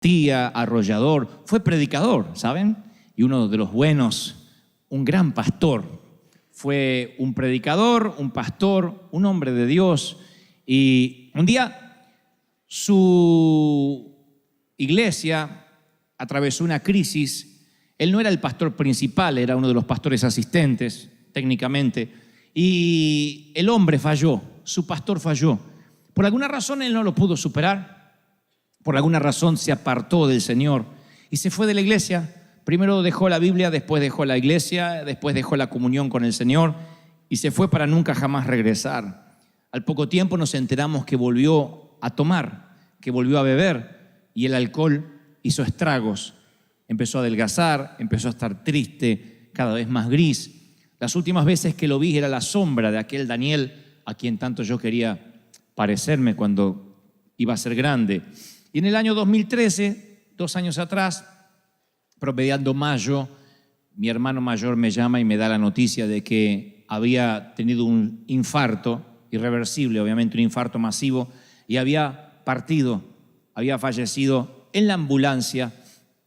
tía, arrollador, fue predicador, ¿saben? Y uno de los buenos, un gran pastor. Fue un predicador, un pastor, un hombre de Dios. Y un día su iglesia atravesó una crisis. Él no era el pastor principal, era uno de los pastores asistentes, técnicamente. Y el hombre falló, su pastor falló. Por alguna razón él no lo pudo superar. Por alguna razón se apartó del Señor y se fue de la iglesia. Primero dejó la Biblia, después dejó la iglesia, después dejó la comunión con el Señor y se fue para nunca jamás regresar. Al poco tiempo nos enteramos que volvió a tomar, que volvió a beber y el alcohol hizo estragos. Empezó a adelgazar, empezó a estar triste, cada vez más gris. Las últimas veces que lo vi era la sombra de aquel Daniel a quien tanto yo quería parecerme cuando iba a ser grande. Y en el año 2013, 2 años atrás, promediando mayo, mi hermano mayor me llama y me da la noticia de que había tenido un infarto irreversible, obviamente un infarto masivo, y había partido, había fallecido en la ambulancia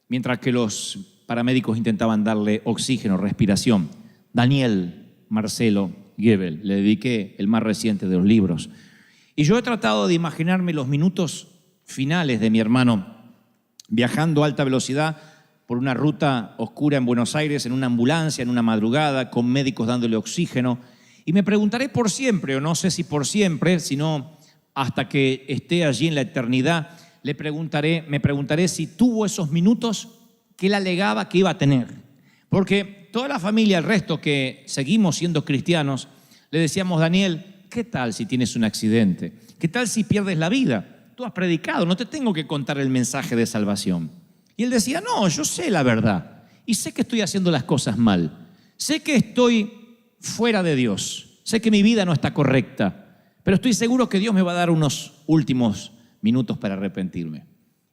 mientras que los paramédicos intentaban darle oxígeno, respiración. Daniel Marcelo Gebel, le dediqué el más reciente de los libros. Y yo he tratado de imaginarme los minutos finales de mi hermano viajando a alta velocidad por una ruta oscura en Buenos Aires, en una ambulancia, en una madrugada, con médicos dándole oxígeno. Y me preguntaré por siempre, o no sé si por siempre, sino hasta que esté allí en la eternidad, me preguntaré si tuvo esos minutos que él alegaba que iba a tener. Porque toda la familia, el resto que seguimos siendo cristianos, le decíamos: Daniel, ¿qué tal si tienes un accidente? ¿Qué tal si pierdes la vida? Tú has predicado, no te tengo que contar el mensaje de salvación. Y él decía: no, yo sé la verdad y sé que estoy haciendo las cosas mal. Sé que estoy fuera de Dios. Sé que mi vida no está correcta, pero estoy seguro que Dios me va a dar unos últimos minutos para arrepentirme.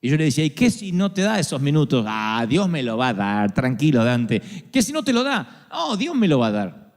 Y yo le decía: ¿y qué si no te da esos minutos? Ah, Dios me lo va a dar, tranquilo, Dante. ¿Qué si no te lo da? Oh, Dios me lo va a dar.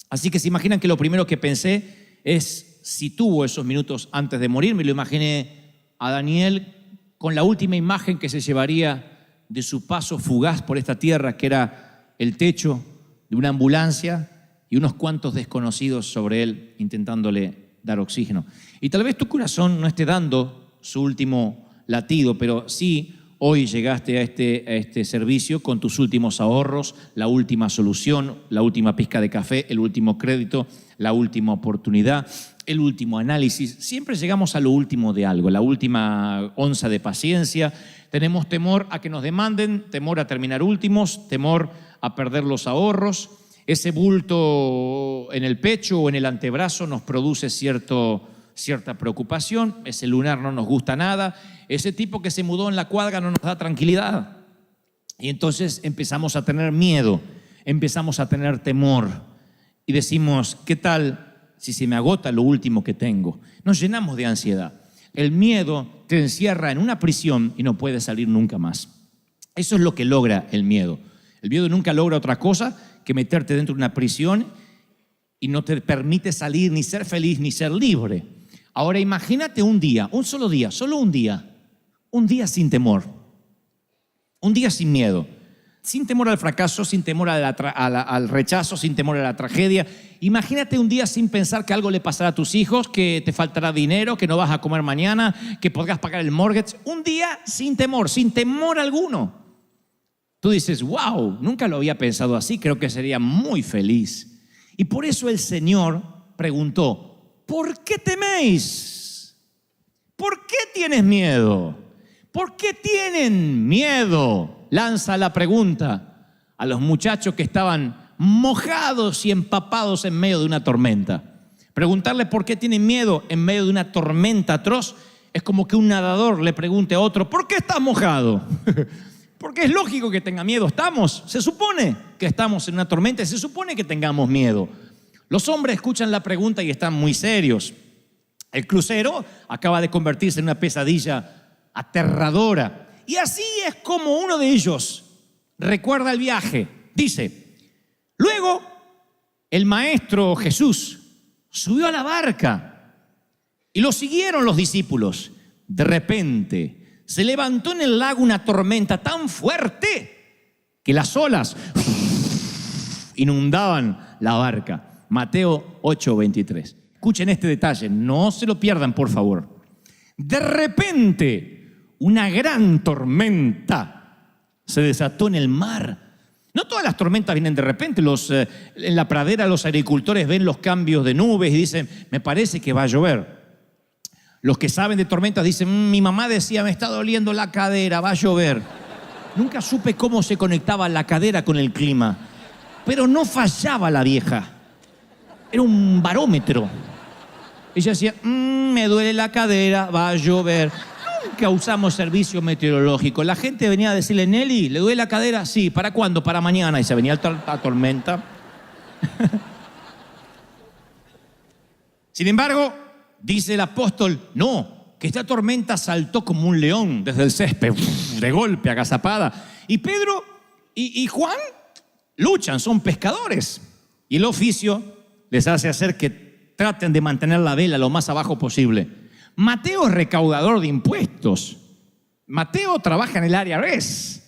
Así que se imaginan que lo primero que pensé es si tuvo esos minutos antes de morir. Me lo imaginé a Daniel con la última imagen que se llevaría de su paso fugaz por esta tierra, que era el techo de una ambulancia y unos cuantos desconocidos sobre él intentándole dar oxígeno. Y tal vez tu corazón no esté dando su último latido, pero sí hoy llegaste a este servicio con tus últimos ahorros, la última solución, la última pizca de café, el último crédito, la última oportunidad, el último análisis. Siempre llegamos a lo último de algo, la última onza de paciencia. Tenemos temor a que nos demanden, temor a terminar últimos, temor a perder los ahorros. Ese bulto en el pecho o en el antebrazo nos produce cierta preocupación. Ese lunar no nos gusta nada. Ese tipo que se mudó en la cuadra no nos da tranquilidad. Y entonces empezamos a tener miedo, empezamos a tener temor. Y decimos: ¿qué tal si se me agota lo último que tengo? Nos llenamos de ansiedad. El miedo te encierra en una prisión y no puedes salir nunca más. Eso es lo que logra el miedo. El miedo nunca logra otra cosa que meterte dentro de una prisión y no te permite salir, ni ser feliz, ni ser libre. Ahora imagínate un día, un solo día, solo un día sin temor, un día sin miedo, sin temor al fracaso, sin temor al rechazo, sin temor a la tragedia. Imagínate un día sin pensar que algo le pasará a tus hijos, que te faltará dinero, que no vas a comer mañana, que podrás pagar el mortgage. Un día sin temor alguno. Tú dices: wow, nunca lo había pensado así, creo que sería muy feliz. Y por eso el Señor preguntó: ¿por qué teméis? ¿Por qué tienes miedo? ¿Por qué tienen miedo? Lanza la pregunta a los muchachos que estaban mojados y empapados en medio de una tormenta. Preguntarle por qué tienen miedo en medio de una tormenta atroz es como que un nadador le pregunte a otro: ¿por qué estás mojado? Porque es lógico que tenga miedo. Se supone que estamos en una tormenta y se supone que tengamos miedo. Los hombres escuchan la pregunta y están muy serios. El crucero acaba de convertirse en una pesadilla aterradora. Y así es como uno de ellos recuerda el viaje. Dice: luego el maestro Jesús subió a la barca y lo siguieron los discípulos. De repente se levantó en el lago una tormenta tan fuerte que las olas inundaban la barca. Mateo 8:23. Escuchen este detalle, no se lo pierdan, por favor. De repente, una gran tormenta se desató en el mar. No todas las tormentas vienen de repente. En la pradera los agricultores ven los cambios de nubes y dicen, me parece que va a llover. Los que saben de tormentas dicen, mi mamá decía, me está doliendo la cadera, va a llover. Nunca supe cómo se conectaba la cadera con el clima, pero no fallaba la vieja. Era un barómetro. Ella decía, me duele la cadera, va a llover. Nunca usamos servicio meteorológico. La gente venía a decirle, Nelly, ¿le duele la cadera? Sí, ¿para cuándo? Para mañana. Y se venía la tormenta. Sin embargo, dice el apóstol, no, que esta tormenta saltó como un león desde el césped, de golpe, agazapada. Y Pedro y Juan luchan, son pescadores. Y el oficio les hace hacer que traten de mantener la vela lo más abajo posible. Mateo es recaudador de impuestos. Mateo trabaja en el IRS.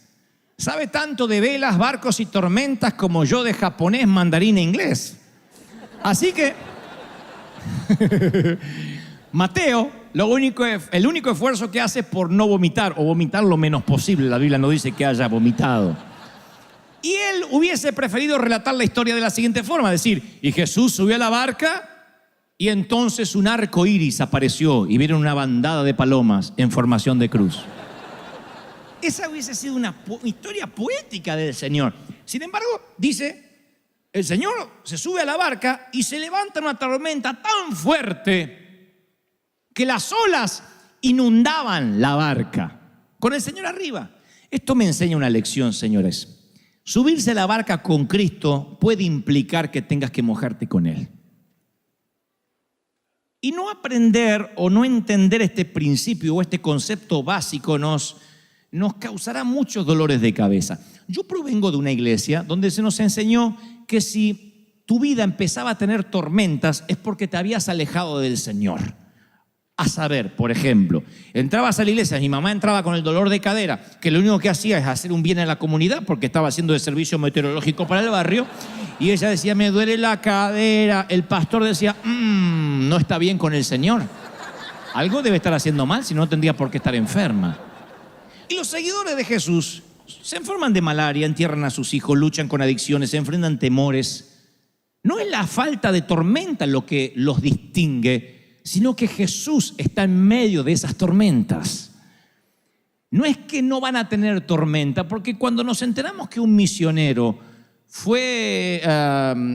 Sabe tanto de velas, barcos y tormentas como yo de japonés, mandarín e inglés. Así que Mateo, el único esfuerzo que hace es por no vomitar o vomitar lo menos posible. La Biblia no dice que haya vomitado. Y él hubiese preferido relatar la historia de la siguiente forma, decir, y Jesús subió a la barca y entonces un arco iris apareció y vieron una bandada de palomas en formación de cruz. Esa hubiese sido una historia poética del Señor. Sin embargo, dice, el Señor se sube a la barca y se levanta una tormenta tan fuerte que las olas inundaban la barca con el Señor arriba. Esto me enseña una lección, señores. Subirse a la barca con Cristo puede implicar que tengas que mojarte con Él. Y no aprender o no entender este principio o este concepto básico nos causará muchos dolores de cabeza. Yo provengo de una iglesia donde se nos enseñó que si tu vida empezaba a tener tormentas es porque te habías alejado del Señor. A saber, por ejemplo, entrabas a la iglesia, mi mamá entraba con el dolor de cadera, que lo único que hacía es hacer un bien a la comunidad porque estaba haciendo el servicio meteorológico para el barrio, y ella decía, me duele la cadera. El pastor decía, no está bien con el Señor. Algo debe estar haciendo mal, si no tendría por qué estar enferma. Y los seguidores de Jesús se enferman de malaria, entierran a sus hijos, luchan con adicciones, se enfrentan temores. No es la falta de tormenta lo que los distingue, sino que Jesús está en medio de esas tormentas. No es que no van a tener tormenta, porque cuando nos enteramos que un misionero fue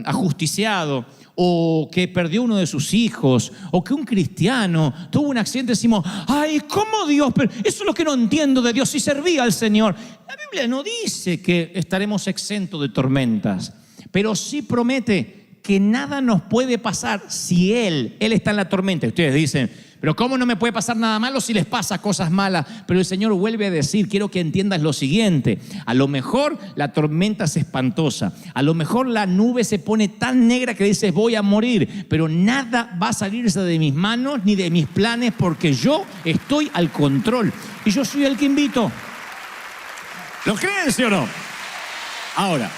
ajusticiado, o que perdió uno de sus hijos, o que un cristiano tuvo un accidente, decimos, ay, ¿cómo Dios? Pero eso es lo que no entiendo de Dios, si servía al Señor. La Biblia no dice que estaremos exentos de tormentas, pero sí promete que nada nos puede pasar si Él está en la tormenta. Ustedes dicen, pero ¿cómo no me puede pasar nada malo si les pasa cosas malas? Pero el Señor vuelve a decir, quiero que entiendas lo siguiente, a lo mejor la tormenta es espantosa, a lo mejor la nube se pone tan negra que dices voy a morir, pero nada va a salirse de mis manos ni de mis planes porque yo estoy al control y yo soy el que invito. ¿Lo creen, sí o no? Ahora,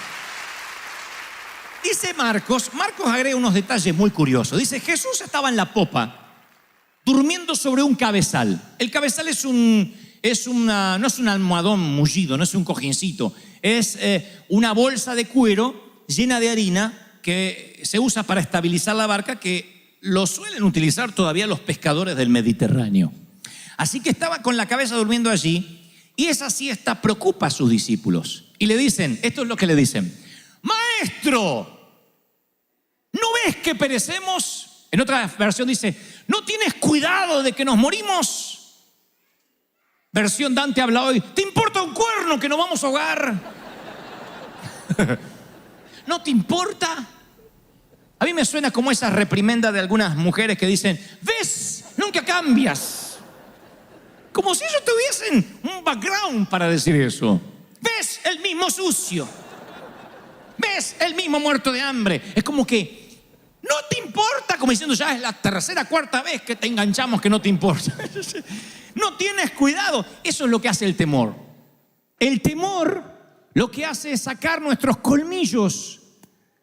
dice Marcos agrega unos detalles muy curiosos. Dice, Jesús estaba en la popa, durmiendo sobre un cabezal. El cabezal no es un almohadón mullido, no es un cojincito. Es una bolsa de cuero llena de harina que se usa para estabilizar la barca, que lo suelen utilizar todavía los pescadores del Mediterráneo. Así que estaba con la cabeza durmiendo allí, y esa siesta preocupa a sus discípulos. Y le dicen, esto es lo que le dicen, Maestro, ¿no ves que perecemos? En otra versión dice, ¿no tienes cuidado de que nos morimos? Versión Dante habla hoy, ¿te importa un cuerno que nos vamos a ahogar? ¿No te importa? A mí me suena como esa reprimenda de algunas mujeres que dicen, ¿ves? Nunca cambias. Como si ellos tuviesen un background para decir eso. ¿Ves? El mismo sucio. ¿Ves? El mismo muerto de hambre. Es como que no te importa, como diciendo ya es la tercera, cuarta vez que te enganchamos que no te importa. No no tienes cuidado. Eso es lo que hace el temor. El temor lo que hace es sacar nuestros colmillos,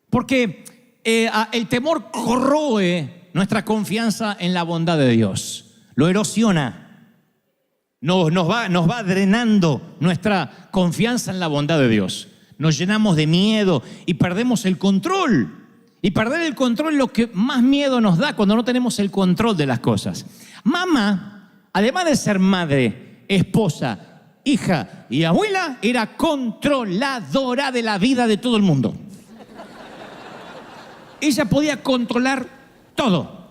porque el temor corroe nuestra confianza en la bondad de Dios, lo erosiona, nos va drenando nuestra confianza en la bondad de Dios. Nos llenamos de miedo y perdemos el control. Y perder el control es lo que más miedo nos da cuando no tenemos el control de las cosas. Mamá, además de ser madre, esposa, hija y abuela, era controladora de la vida de todo el mundo. Ella podía controlar todo.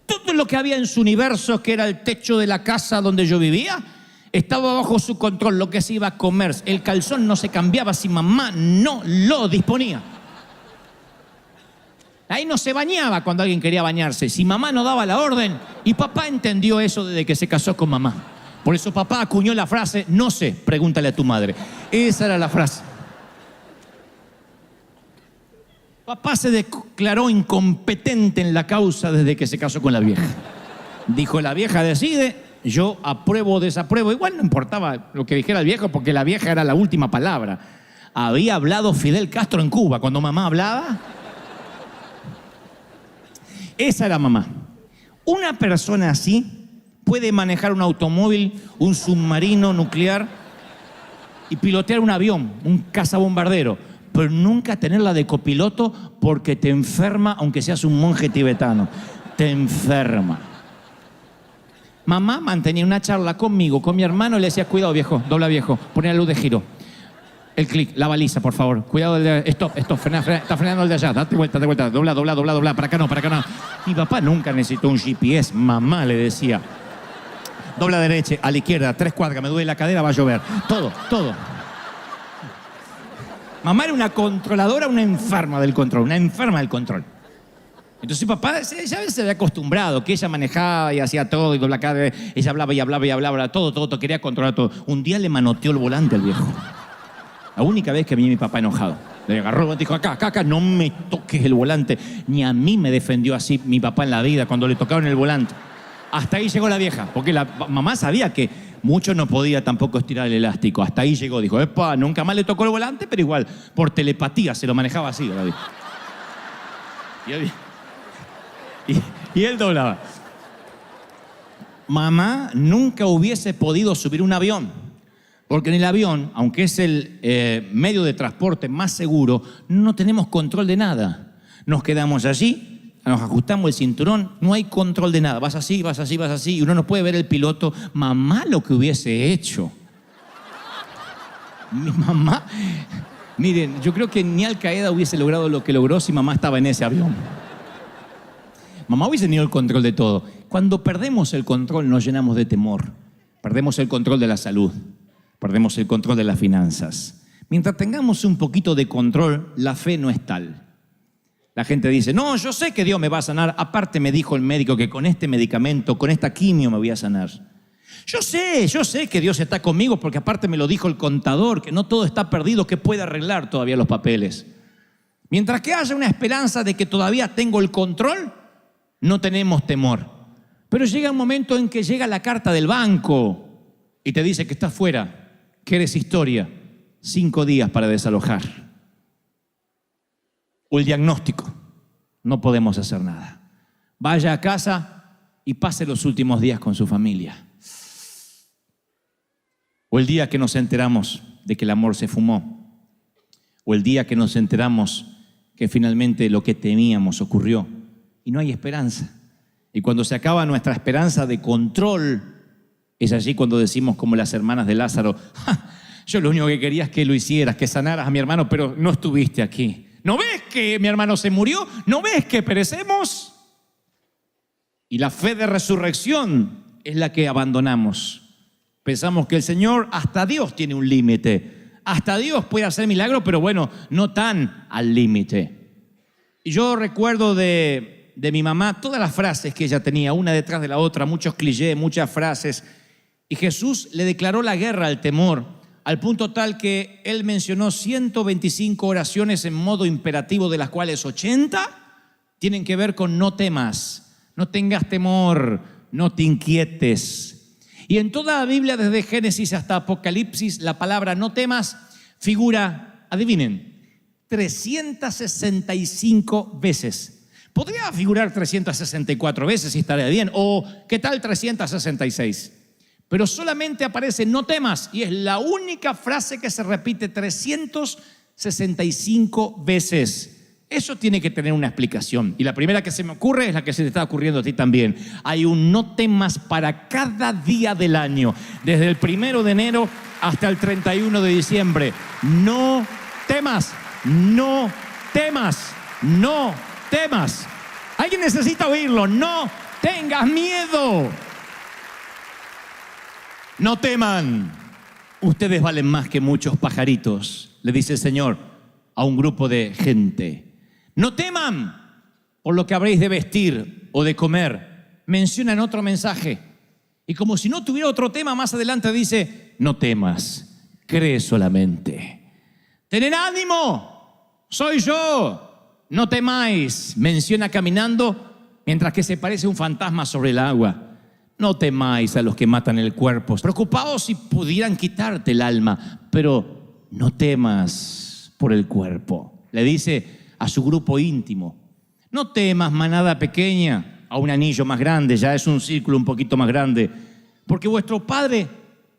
Todo lo que había en su universo, que era el techo de la casa donde yo vivía, estaba bajo su control. Lo que se iba a comer, el calzón no se cambiaba si mamá no lo disponía. Ahí no se bañaba cuando alguien quería bañarse, si mamá no daba la orden. Y papá entendió eso desde que se casó con mamá. Por eso papá acuñó la frase, no sé, pregúntale a tu madre. Esa era la frase. Papá se declaró incompetente en la causa desde que se casó con la vieja. Dijo, la vieja decide, yo apruebo o desapruebo. Igual no importaba lo que dijera el viejo, porque la vieja era la última palabra. Había hablado Fidel Castro en Cuba cuando mamá hablaba. Esa era mamá. Una persona así puede manejar un automóvil, un submarino nuclear y pilotear un avión, un cazabombardero, pero nunca tenerla de copiloto porque te enferma, aunque seas un monje tibetano. Te enferma. Mamá mantenía una charla conmigo, con mi hermano, y le decía, cuidado viejo, dobla viejo, pone la luz de giro. El clic, la baliza, por favor. Cuidado, stop, frena, está frenando el de allá. Date vuelta, dobla. Para acá no. Mi papá nunca necesitó un GPS. Mamá le decía, dobla derecha, a la izquierda, 3 cuadras, me duele la cadera, va a llover. Todo. Mamá era una controladora, una enferma del control. Entonces papá ya se había acostumbrado, que ella manejaba y hacía todo, y dobla cadera, ella hablaba, todo, quería controlar todo. Un día le manoteó el volante al viejo. La única vez que vi a mi papá enojado. Le agarró el volante y dijo, acá, no me toques el volante. Ni a mí me defendió así mi papá en la vida cuando le tocaron el volante. Hasta ahí llegó la vieja, porque la mamá sabía que mucho no podía tampoco estirar el elástico. Hasta ahí llegó, dijo, epa, nunca más le tocó el volante, pero igual, por telepatía se lo manejaba así. Y él doblaba. Mamá nunca hubiese podido subir un avión. Porque en el avión, aunque es el medio de transporte más seguro, no tenemos control de nada. Nos quedamos allí, nos ajustamos el cinturón, no hay control de nada. Vas así, y uno no puede ver el piloto. Mamá lo que hubiese hecho. Mi mamá, miren, yo creo que ni Al Qaeda hubiese logrado lo que logró si mamá estaba en ese avión. Mamá hubiese tenido el control de todo. Cuando perdemos el control nos llenamos de temor. Perdemos el control de la salud. Perdemos el control de las finanzas. Mientras tengamos un poquito de control, la fe no es tal. La gente dice, no, yo sé que Dios me va a sanar. Aparte me dijo el médico que con este medicamento, con esta quimio me voy a sanar. Yo sé que Dios está conmigo porque aparte me lo dijo el contador, que no todo está perdido, que puede arreglar todavía los papeles. Mientras que haya una esperanza de que todavía tengo el control, no tenemos temor. Pero llega un momento en que llega la carta del banco y te dice que estás fuera, que eres historia, 5 días para desalojar. O el diagnóstico, no podemos hacer nada. Vaya a casa y pase los últimos días con su familia. O el día que nos enteramos de que el amor se fumó. O el día que nos enteramos que finalmente lo que temíamos ocurrió y no hay esperanza. Y cuando se acaba nuestra esperanza de control, es allí cuando decimos como las hermanas de Lázaro, yo lo único que quería es que lo hicieras, que sanaras a mi hermano, pero no estuviste aquí. ¿No ves que mi hermano se murió? ¿No ves que perecemos? Y la fe de resurrección es la que abandonamos. Pensamos que el Señor, hasta Dios tiene un límite. Hasta Dios puede hacer milagros, pero bueno, no tan al límite. Y yo recuerdo de mi mamá todas las frases que ella tenía, una detrás de la otra, muchos clichés, muchas frases. Y Jesús le declaró la guerra al temor, al punto tal que él mencionó 125 oraciones en modo imperativo, de las cuales 80 tienen que ver con no temas, no tengas temor, no te inquietes. Y en toda la Biblia, desde Génesis hasta Apocalipsis, la palabra no temas figura, adivinen, 365 veces. Podría figurar 364 veces si estaría bien, o ¿qué tal 366? Pero solamente aparece no temas y es la única frase que se repite 365 veces. Eso tiene que tener una explicación. Y la primera que se me ocurre es la que se te está ocurriendo a ti también. Hay un no temas para cada día del año, desde el 1 de enero hasta el 31 de diciembre. No temas, no temas, no temas. Alguien necesita oírlo. No tengas miedo. No teman. Ustedes valen más que muchos pajaritos, le dice el Señor a un grupo de gente. No teman por lo que habréis de vestir o de comer. Menciona en otro mensaje. Y como si no tuviera otro tema, más adelante dice, no temas, cree solamente. Tened ánimo, soy yo, no temáis. Menciona caminando mientras que se parece un fantasma sobre el agua. No temáis a los que matan el cuerpo. Preocupaos si pudieran quitarte el alma, pero no temas por el cuerpo. Le dice a su grupo íntimo. No temas, manada pequeña, a un anillo más grande, ya es un círculo un poquito más grande, porque vuestro Padre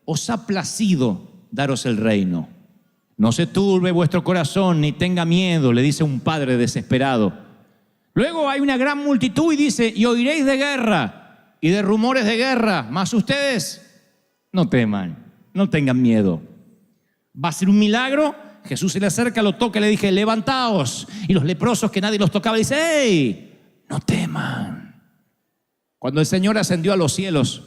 os ha placido daros el reino. No se turbe vuestro corazón, ni tenga miedo, le dice un padre desesperado. Luego hay una gran multitud y dice, y oiréis de guerra y de rumores de guerra, mas ustedes no teman, no tengan miedo. Va a ser un milagro. Jesús se le acerca, lo toca y le dije, levantaos. Y los leprosos que nadie los tocaba, dice, ¡hey! No teman. Cuando el Señor ascendió a los cielos,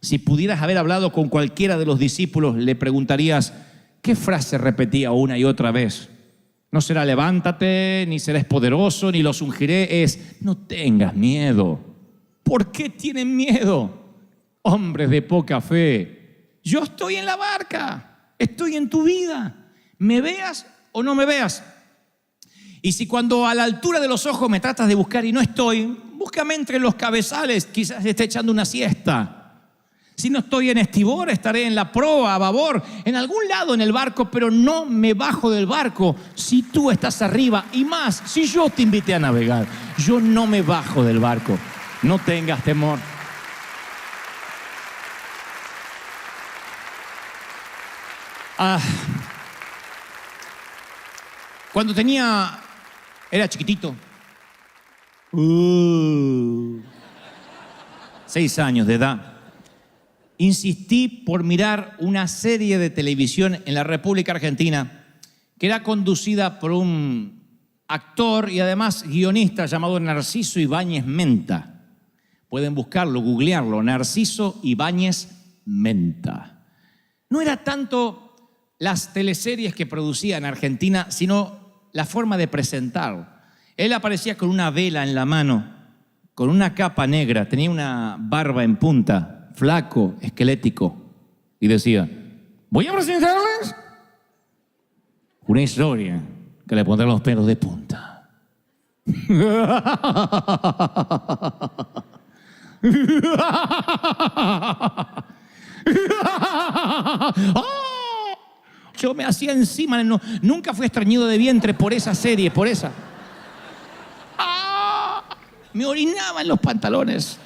si pudieras haber hablado con cualquiera de los discípulos, le preguntarías, ¿qué frase repetía una y otra vez? No será levántate, ni serás poderoso, ni los ungiré. Es, no tengas miedo. ¿Por qué tienen miedo? Hombres de poca fe. Yo estoy en la barca, estoy en tu vida. ¿Me veas o no me veas? Y si cuando a la altura de los ojos me tratas de buscar y no estoy, búscame entre los cabezales, quizás esté echando una siesta. Si no estoy en estribor, estaré en la proa, a babor, en algún lado en el barco, pero no me bajo del barco si tú estás arriba. Y más, si yo te invité a navegar, yo no me bajo del barco. No tengas temor. Cuando era chiquitito, 6 años de edad, insistí por mirar una serie de televisión en la República Argentina que era conducida por un actor y además guionista llamado Narciso Ibáñez Menta. Pueden buscarlo, googlearlo, Narciso Ibáñez Menta. No era tanto las teleseries que producía en Argentina, sino la forma de presentar. Él aparecía con una vela en la mano, con una capa negra, tenía una barba en punta, flaco, esquelético, y decía, voy a presentarles una historia que le pondrá los pelos de punta. Yo me hacía encima, nunca fui estreñido de vientre por esa serie, por esa. Me orinaba en los pantalones.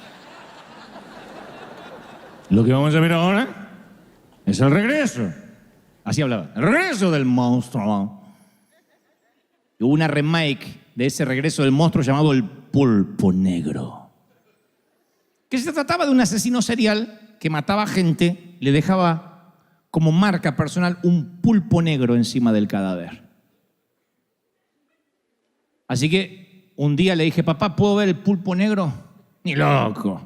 Lo que vamos a ver ahora es el regreso. Así hablaba, el regreso del monstruo. Hubo una remake de ese regreso del monstruo llamado El Pulpo Negro, que se trataba de un asesino serial que mataba gente, le dejaba como marca personal un pulpo negro encima del cadáver. Así que un día le dije, papá, ¿puedo ver el pulpo negro? Ni loco.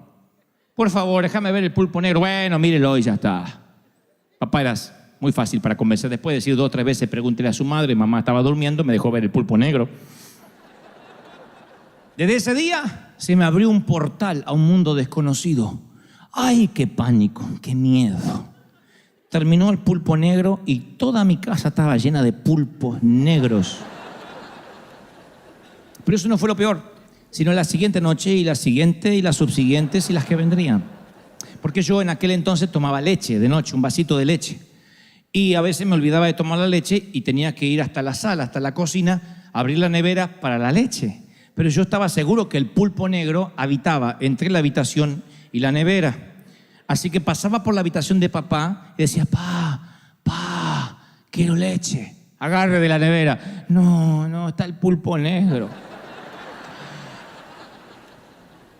Por favor, déjame ver el pulpo negro. Bueno, mírelo y ya está. Papá, eras muy fácil para convencer. Después de decir 2 o 3 veces, pregúntele a su madre, mamá estaba durmiendo, me dejó ver el pulpo negro. Desde ese día se me abrió un portal a un mundo desconocido. ¡Ay, qué pánico, qué miedo! Terminó el pulpo negro y toda mi casa estaba llena de pulpos negros. Pero eso no fue lo peor, sino la siguiente noche y la siguiente y las subsiguientes y las que vendrían. porque yo en aquel entonces tomaba leche de noche, un vasito de leche. Y a veces me olvidaba de tomar la leche y tenía que ir hasta la sala, hasta la cocina, abrir la nevera para la leche. Pero yo estaba seguro que el pulpo negro habitaba entre la habitación y la nevera. Así que pasaba por la habitación de papá y decía, pa, quiero leche. Agarre de la nevera. No, está el pulpo negro.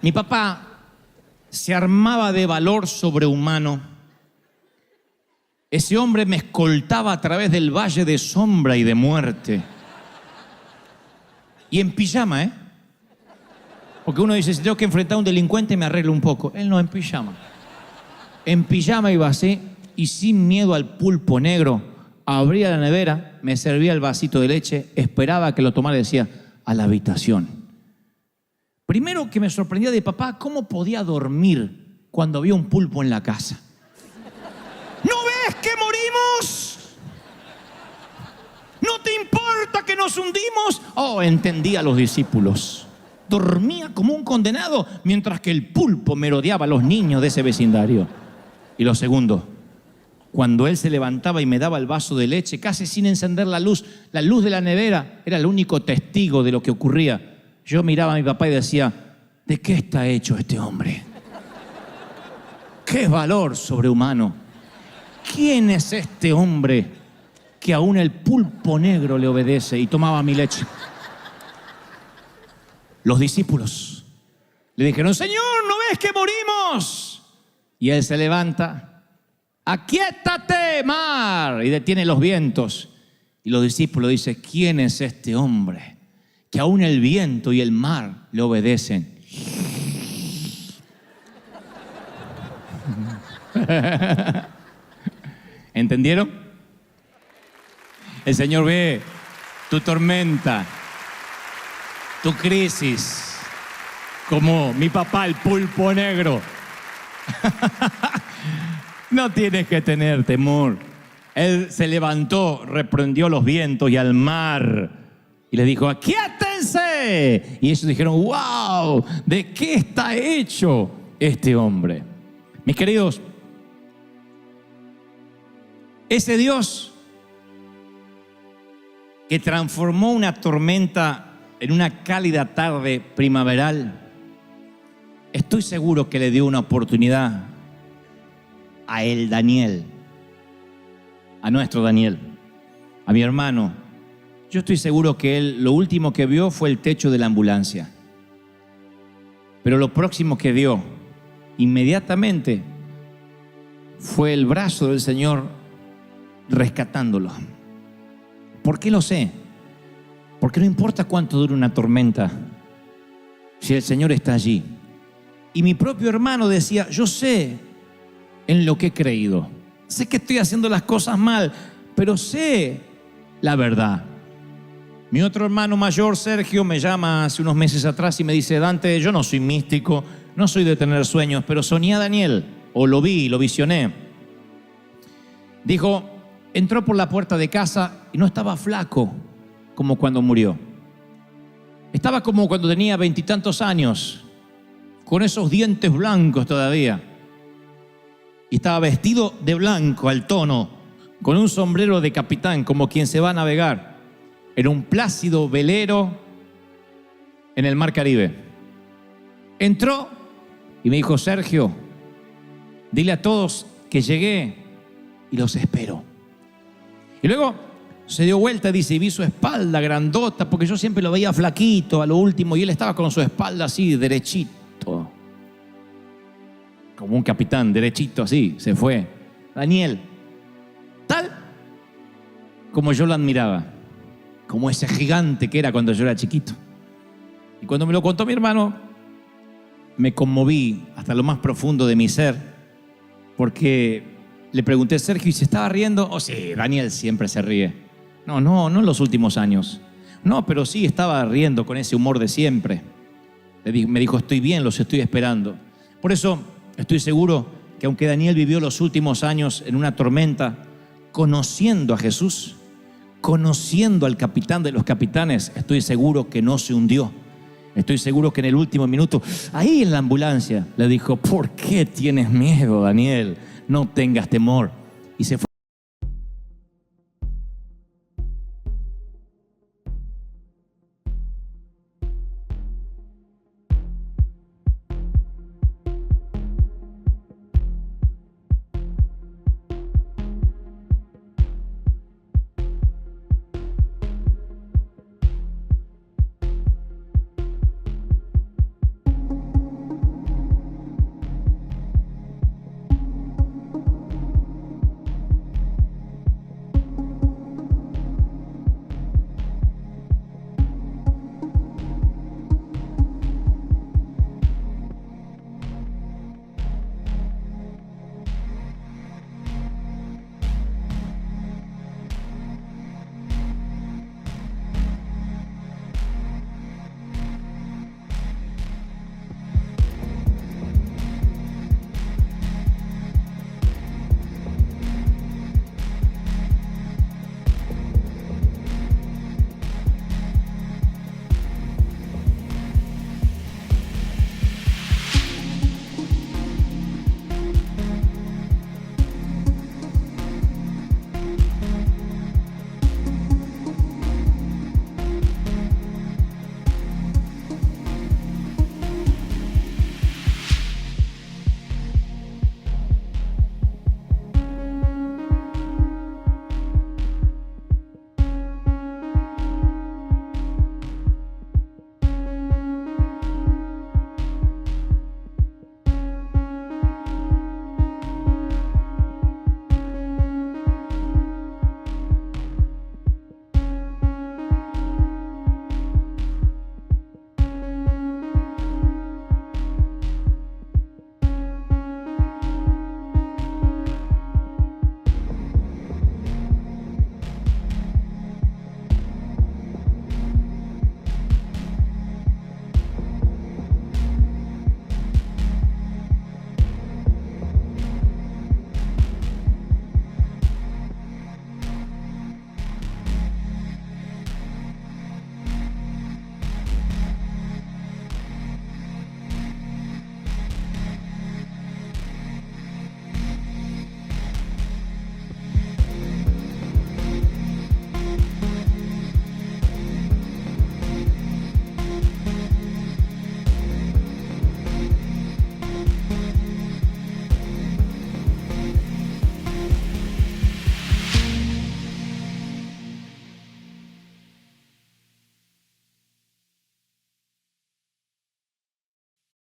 Mi papá se armaba de valor sobrehumano. Ese hombre me escoltaba a través del valle de sombra y de muerte. Y en pijama, Porque uno dice, si tengo que enfrentar a un delincuente me arreglo un poco. Él no, en pijama. En pijama iba así y sin miedo al pulpo negro. Abría la nevera, me servía el vasito de leche, esperaba que lo tomara y decía, a la habitación. Primero que me sorprendía de papá, ¿cómo podía dormir cuando había un pulpo en la casa? ¿No ves que morimos? ¿No te importa que nos hundimos? Oh, entendía a los discípulos. Dormía como un condenado mientras que el pulpo merodeaba a los niños de ese vecindario. Y lo segundo, cuando él se levantaba y me daba el vaso de leche, casi sin encender la luz de la nevera era el único testigo de lo que ocurría. Yo miraba a mi papá y decía, ¿de qué está hecho este hombre? ¡Qué valor sobrehumano! ¿Quién es este hombre que aún el pulpo negro le obedece y tomaba mi leche? Los discípulos le dijeron, Señor, ¿no ves que morimos? Y él se levanta, aquíétate, mar, y detiene los vientos. Y los discípulos dicen, ¿quién es este hombre que aún el viento y el mar le obedecen? ¿Entendieron? El Señor ve tu tormenta, tu crisis, como mi papá, el pulpo negro. No tienes que tener temor. Él se levantó, reprendió los vientos y al mar y le dijo, aquíétense. Y ellos dijeron, wow, ¿de qué está hecho este hombre? Mis queridos, ese Dios que transformó una tormenta en una cálida tarde primaveral, estoy seguro que le dio una oportunidad a él, Daniel, a nuestro Daniel, a mi hermano. Yo estoy seguro que él lo último que vio fue el techo de la ambulancia. Pero lo próximo que vio inmediatamente fue el brazo del Señor rescatándolo. ¿Por qué lo sé? Porque no importa cuánto dure una tormenta, si el Señor está allí. Y mi propio hermano decía, yo sé en lo que he creído. Sé que estoy haciendo las cosas mal, pero sé la verdad. Mi otro hermano mayor, Sergio, me llama hace unos meses atrás y me dice, Dante, yo no soy místico, no soy de tener sueños, pero soñé a Daniel, o lo vi, lo visioné. Dijo, entró por la puerta de casa y no estaba flaco como cuando murió. Estaba como cuando tenía 20 y tantos años, con esos dientes blancos todavía. Y estaba vestido de blanco al tono, con un sombrero de capitán, como quien se va a navegar en un plácido velero en el mar Caribe. Entró y me dijo, Sergio, dile a todos que llegué y los espero. Y luego se dio vuelta, dice, y vi su espalda grandota, porque yo siempre lo veía flaquito a lo último, y él estaba con su espalda así, derechito. Como un capitán, derechito así, se fue. Daniel, tal como yo lo admiraba, como ese gigante que era cuando yo era chiquito. Y cuando me lo contó mi hermano, me conmoví hasta lo más profundo de mi ser, porque le pregunté, Sergio, ¿y se estaba riendo? Oh, sí, Daniel siempre se ríe. No en los últimos años. No, pero sí estaba riendo con ese humor de siempre. Me dijo, estoy bien, los estoy esperando. Por eso estoy seguro que aunque Daniel vivió los últimos años en una tormenta, conociendo a Jesús, conociendo al capitán de los capitanes, estoy seguro que no se hundió. Estoy seguro que en el último minuto, ahí en la ambulancia, le dijo: ¿por qué tienes miedo, Daniel? No tengas temor. Y se fue.